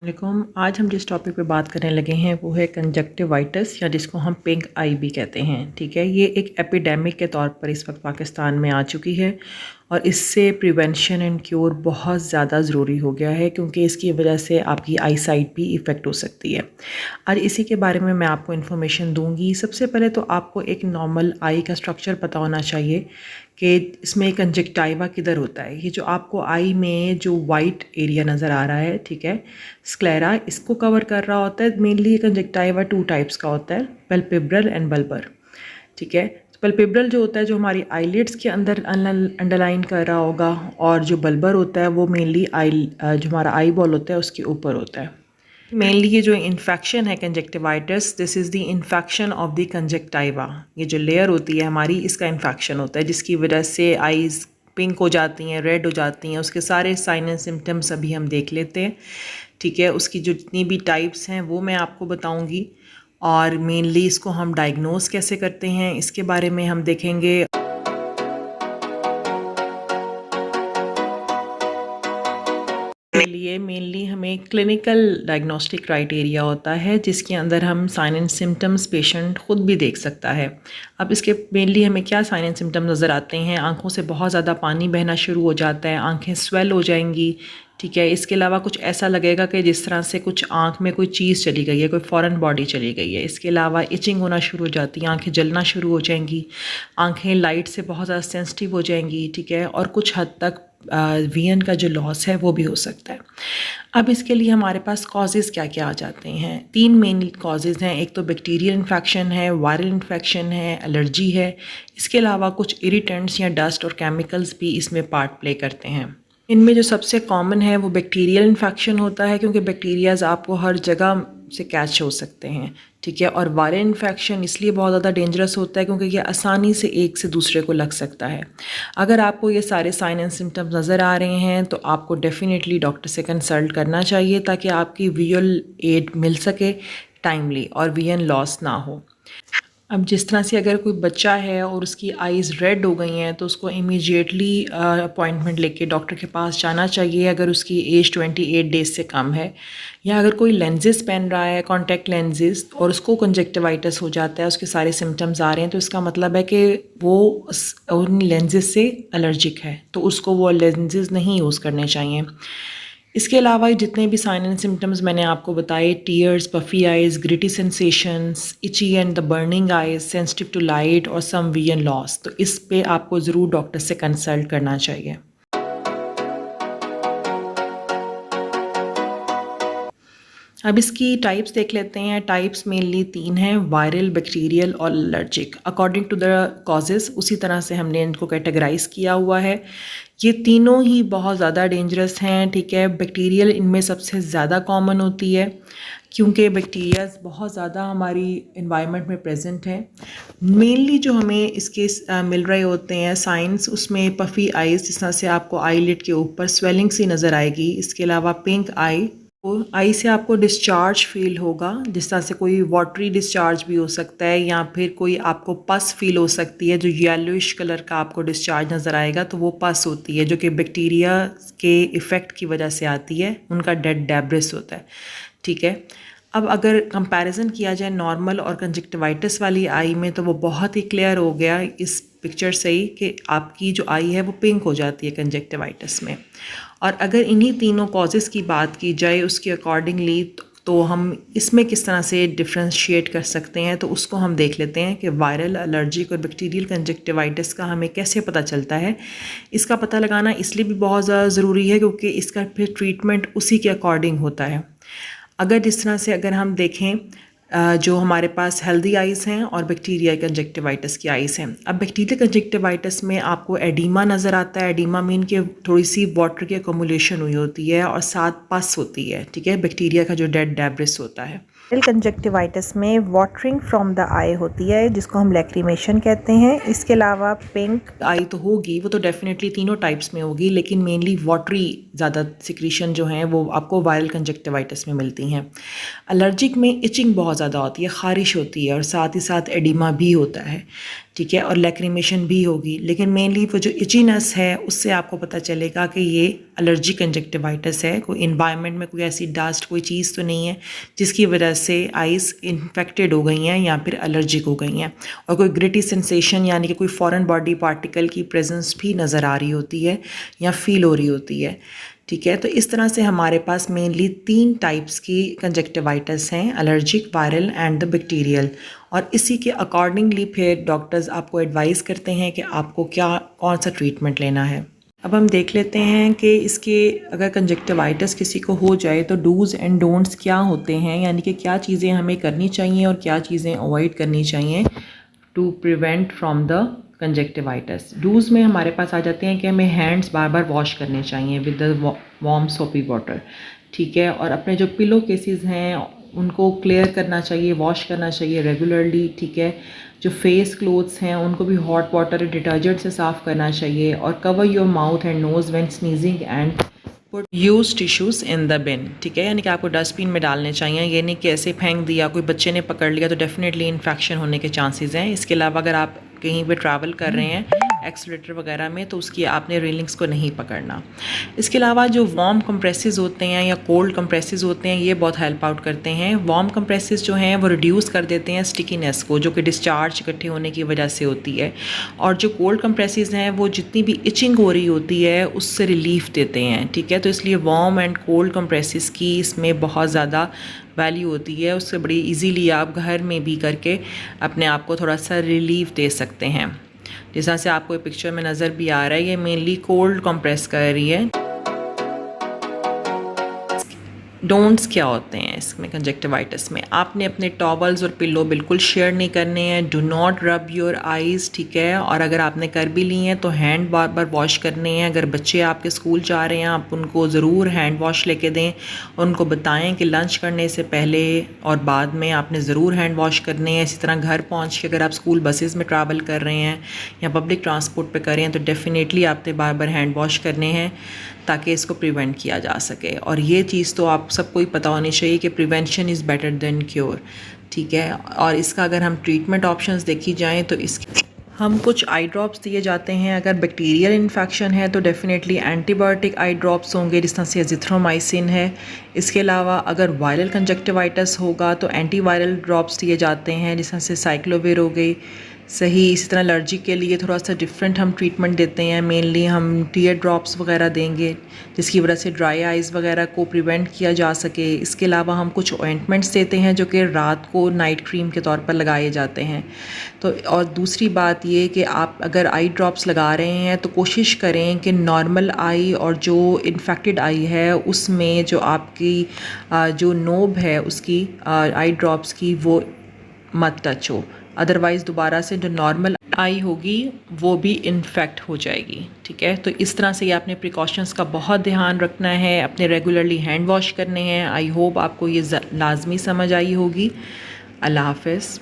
वालेकुम। आज हम जिस टॉपिक पे बात करने लगे हैं वो है कंजक्टिवाइटिस या जिसको हम पिंक आई भी कहते हैं। ठीक है, ये एक एपिडेमिक के तौर पर इस वक्त पाकिस्तान में आ चुकी है और इससे प्रिवेंशन एंड क्योर बहुत ज़्यादा ज़रूरी हो गया है क्योंकि इसकी वजह से आपकी आई साइट भी इफ़ेक्ट हो सकती है। और इसी के बारे में मैं आपको इन्फॉर्मेशन दूंगी। सबसे पहले तो आपको एक नॉर्मल आई का स्ट्रक्चर पता होना चाहिए कि इसमें कंजक्टाइवा किधर होता है। ये जो आपको आई में जो वाइट एरिया नज़र आ रहा है, ठीक है, स्क्लेरा, इसको कवर कर रहा होता है। मेनली कंजक्टाइवा 2 टाइप्स का होता है, पैल्पेब्रल एंड बल्बर। ठीक है, पैल्पेब्रल जो होता है जो हमारी आईलिड्स के अंदर अंडरलाइन कर रहा होगा, और जो बल्बर होता है वो मेनली जो हमारा आई बॉल होता है उसके ऊपर होता है। मेनली ये जो इन्फेक्शन है conjunctivitis, this is the infection of the conjunctiva. ये जो लेयर होती है हमारी, इसका इन्फेक्शन होता है जिसकी वजह से आईज़ पिंक हो जाती हैं, रेड हो जाती हैं। उसके सारे साइन एंड सिम्टम्स अभी हम देख लेते हैं। ठीक है, उसकी जो जितनी भी टाइप्स हैं वो मैं आपको बताऊंगी, और मेनली इसको हम डायग्नोज कैसे करते हैं इसके बारे में हम देखेंगे। के लिए मेनली हमें क्लिनिकल डायग्नोस्टिक क्राइटेरिया होता है जिसके अंदर हम साइन एंड सिम्टम्स पेशेंट ख़ुद भी देख सकता है। अब इसके मेनली हमें क्या साइन एंड सिम्टम्स नज़र आते हैं? आंखों से बहुत ज़्यादा पानी बहना शुरू हो जाता है, आंखें स्वेल हो जाएंगी। ठीक है, इसके अलावा कुछ ऐसा लगेगा कि जिस तरह से कुछ आंख में कोई चीज़ चली गई है, कोई फॉरेन बॉडी चली गई है। इसके अलावा इचिंग होना शुरू हो जाती है, आंखें जलना शुरू हो जाएंगी, आंखें लाइट से बहुत ज़्यादा सेंसिटिव हो जाएंगी। ठीक है, और कुछ हद तक विजन का जो लॉस है वो भी हो सकता है। अब इसके लिए हमारे पास कॉजेज़ क्या क्या आ जाते हैं? 3 मेन कॉजेज़ हैं। एक तो बैक्टीरियल इन्फेक्शन है, वायरल इन्फेक्शन है, एलर्जी है। इसके अलावा कुछ इरिटेंट्स या डस्ट और केमिकल्स भी इसमें पार्ट प्ले करते हैं। इनमें जो सबसे कॉमन है वो बैक्टीरियल इन्फेक्शन होता है क्योंकि बैक्टीरियाज आपको हर जगह से कैच हो सकते हैं। ठीक है, और वायरल इन्फेक्शन इसलिए बहुत ज़्यादा डेंजरस होता है क्योंकि ये आसानी से एक से दूसरे को लग सकता है। अगर आपको ये सारे साइन एंड सिम्टम्स नज़र आ रहे हैं तो आपको डेफिनेटली डॉक्टर से कंसल्ट करना चाहिए ताकि आपकी विजुअल एड मिल सके टाइमली और विजन लॉस ना हो। अब जिस तरह से अगर कोई बच्चा है और उसकी आइज़ रेड हो गई हैं तो उसको इमीडिएटली अपॉइंटमेंट लेके डॉक्टर के पास जाना चाहिए अगर उसकी एज 28 डेज से कम है। या अगर कोई लेंजेस पहन रहा है, कॉन्टैक्ट लेंजेस, और उसको कंजक्टिवाइटिस हो जाता है, उसके सारे सिम्टम्स आ रहे हैं, तो इसका मतलब है कि वो उन लेंजेस से एलर्जिक है, तो उसको वो लेंजेस नहीं यूज़ करने चाहिए। इसके अलावा जितने भी साइन एंड सिम्टम्स मैंने आपको बताए, tears, puffy eyes, gritty sensations, itchy and the burning eyes, sensitive to light और सम विजन लॉस, तो इस पे आपको ज़रूर डॉक्टर से कंसल्ट करना चाहिए। अब इसकी टाइप्स देख लेते हैं। टाइप्स मेनली 3 हैं, वायरल, बैक्टीरियल और allergic. According to the causes उसी तरह से हमने इनको कैटेगराइज किया हुआ है। ये तीनों ही बहुत ज़्यादा डेंजरस हैं। ठीक है, बैक्टीरियल इनमें सबसे ज़्यादा कॉमन होती है क्योंकि बैक्टीरियाज बहुत ज़्यादा हमारी इन्वायरमेंट में प्रेजेंट हैं। मेनली जो हमें इसके मिल रहे होते हैं साइंस, उसमें पफ़ी आइज़, जिस तरह से आपको आईलिड के ऊपर स्वेलिंग सी नज़र आएगी। इसके अलावा पिंक आई, आई से आपको डिस्चार्ज फील होगा, जिस तरह से कोई वाटरी डिस्चार्ज भी हो सकता है, या फिर कोई आपको पस फील हो सकती है, जो येलोइश कलर का आपको डिस्चार्ज नज़र आएगा, तो वो पस होती है जो कि बैक्टीरिया के इफ़ेक्ट की वजह से आती है, उनका डेड डेब्रिस होता है। ठीक है, अब अगर कंपैरिजन किया जाए नॉर्मल और कंजक्टिवाइटिस वाली आई में, तो वो बहुत ही क्लियर हो गया इस पिक्चर से ही कि आपकी जो आई है वो पिंक हो जाती है कंजक्टिवाइटिस में। और अगर इन्हीं तीनों कॉजेज़ की बात की जाए उसके अकॉर्डिंगली, तो हम इसमें किस तरह से डिफ्रेंशिएट कर सकते हैं, तो उसको हम देख लेते हैं कि वायरल, एलर्जिक और बैक्टीरियल कंजक्टिवाइटिस का हमें कैसे पता चलता है। इसका पता लगाना इसलिए भी बहुत ज़्यादा ज़रूरी है क्योंकि इसका फिर ट्रीटमेंट उसी के अकॉर्डिंग होता है। अगर जिस तरह से अगर हम देखें, जो हमारे पास हेल्दी आइज़ हैं और बैक्टीरिया कंजक्टिवाइटिस की आइज़ हैं। अब बैक्टीरियल कंजक्टिवाइटिस में आपको एडिमा नज़र आता है। एडिमा मीन के थोड़ी सी वाटर की अकोमुलेशन हुई होती है और साथ पस होती है। ठीक है, बैक्टीरिया का जो डेड डेब्रिस होता है। कंजक्टिवाइटिस में वाटरिंग फ्रॉम द आई होती है जिसको हम लैक्रिमेशन कहते हैं। इसके अलावा पिंक आई तो होगी, वो तो डेफिनेटली तीनों टाइप्स में होगी, लेकिन मेनली वाटरी ज़्यादा सिक्रीशन जो हैं वो आपको वायरल कंजक्टिवाइटिस में मिलती हैं। एलर्जिक में इचिंग बहुत ज़्यादा होती है, ख़ारिश होती है और साथ ही साथ एडिमा भी होता है, ठीक है, और लैक्रिमेशन भी होगी। लेकिन मेनली वो जो इचीनेस है उससे आपको पता चलेगा कि ये एलर्जी कंजक्टिवाइटिस है। कोई इन्वायरमेंट में कोई ऐसी डस्ट कोई चीज़ तो नहीं है जिसकी वजह से आइज़ इन्फेक्टेड हो गई हैं या फिर एलर्जिक हो गई हैं, और कोई ग्रिटी सेंसेशन यानी कि कोई फॉरेन बॉडी पार्टिकल की प्रेजेंस भी नज़र आ रही होती है या फील हो रही होती है, ठीक है। तो इस तरह से हमारे पास मेनली 3 टाइप्स की कंजक्टिवाइटिस हैं, allergic, viral and the bacterial. और इसी के अकॉर्डिंगली फिर डॉक्टर्स आपको एडवाइस करते हैं कि आपको कौन सा ट्रीटमेंट लेना है। अब हम देख लेते हैं कि इसके अगर कंजक्टिवाइटिस किसी को हो जाए तो डूज़ एंड डोंट्स क्या होते हैं, यानी कि क्या चीज़ें हमें करनी चाहिए और क्या चीज़ें अवॉइड करनी चाहिए to prevent from the conjunctivitis. Do's में हमारे पास आ जाते हैं कि हमें हैंड्स बार बार वॉश करने चाहिए विद द वार्म सोपी वाटर, ठीक है, और अपने जो पिलो केसेस हैं उनको क्लियर करना चाहिए, वॉश करना चाहिए रेगुलरली, ठीक है। जो फेस क्लोथ्स हैं उनको भी हॉट वाटर डिटर्जेंट से साफ़ करना चाहिए, और cover your mouth and nose when sneezing and put use tissues in the bin, ठीक है, यानी कि आपको डस्टबिन में डालने चाहिए। ये नहीं कि ऐसे फेंक दिया, कोई बच्चे ने पकड़ लिया तो डेफिनेटली इन्फेक्शन होने के चांसेस हैं। इसके अलावा अगर आप कहीं पे ट्रैवल कर रहे हैं एक्सीलेटर वगैरह में तो उसकी आपने रेलिंग्स को नहीं पकड़ना। इसके अलावा जो वार्म कंप्रेसेस होते हैं या कोल्ड कंप्रेसेस होते हैं ये बहुत हेल्प आउट करते हैं। वार्म कंप्रेसेस जो हैं वो रिड्यूस कर देते हैं स्टिकीनेस को, जो कि डिस्चार्ज इकट्ठे होने की वजह से होती है, और जो कोल्ड कंप्रेसेस हैं वो जितनी भी इचिंग हो रही होती है उससे रिलीफ देते हैं, ठीक है। तो इसलिए वार्म एंड कोल्ड कंप्रेसेस की इसमें बहुत ज़्यादा वैल्यू होती है। उससे बड़ी इजीली आप घर में भी करके अपने आप को थोड़ा सा रिलीफ दे सकते हैं। जिस तरह से आपको पिक्चर में नज़र भी आ रहा है ये मेनली कोल्ड कंप्रेस कर रही है। डोंट्स क्या होते हैं इसमें कंजक्टिवाइटिस में, आपने अपने टॉवल्स और पिल्लो बिल्कुल शेयर नहीं करने हैं। Do not rub your eyes, ठीक है, और अगर आपने कर भी ली हैं तो हैंड बार बार वॉश करने हैं। अगर बच्चे आपके स्कूल जा रहे हैं आप उनको ज़रूर हैंड वॉश लेके दें, उनको बताएं कि लंच करने से पहले और बाद में आपने ज़रूर हैंड वॉश करने हैं। इसी तरह घर पहुँच के अगर आप स्कूल बसेस में ट्रैवल कर रहे हैं या पब्लिक ट्रांसपोर्ट पर कर रहे हैं तो डेफ़िनेटली आपने बार बार हैंड वॉश करने हैं ताकि इसको प्रिवेंट किया जा सके। और ये चीज़ तो आप सबको ही पता होनी चाहिए कि prevention is better than cure, ठीक है। और इसका अगर हम ट्रीटमेंट ऑप्शंस देखी जाएँ तो हम कुछ आई ड्रॉप्स दिए जाते हैं। अगर बैक्टीरियल इन्फेक्शन है तो डेफिनेटली एंटीबायोटिक आई ड्रॉप्स होंगे जिस तरह से एजिथ्रोमाइसिन है। इसके अलावा अगर वायरल कंजक्टिवाइटिस होगा तो एंटीवायरल ड्रॉप्स दिए जाते हैं जिस तरह से साइक्लोविर हो गई, सही। इसी तरह एलर्जी के लिए थोड़ा सा डिफरेंट हम ट्रीटमेंट देते हैं, मेनली हम टीयर ड्रॉप्स वगैरह देंगे जिसकी वजह से ड्राई आइज़ वगैरह को प्रिवेंट किया जा सके। इसके अलावा हम कुछ ऑइंटमेंट्स देते हैं जो कि रात को नाइट क्रीम के तौर पर लगाए जाते हैं। तो और दूसरी बात ये कि आप अगर आई ड्रॉप्स लगा रहे हैं तो कोशिश करें कि नॉर्मल आई और जो इन्फेक्टेड आई है उसमें जो आपकी जो नोब है उसकी आई ड्रॉप्स की वो मत टच हो, अदरवाइज़ दोबारा से जो नॉर्मल आई होगी वो भी इन्फेक्ट हो जाएगी, ठीक है। तो इस तरह से ये आपने प्रिकॉशंस का बहुत ध्यान रखना है, अपने रेगुलरली हैंड वॉश करने हैं। आई होप आपको ये लाजमी समझ आई होगी। अल्लाह हाफ़िज़।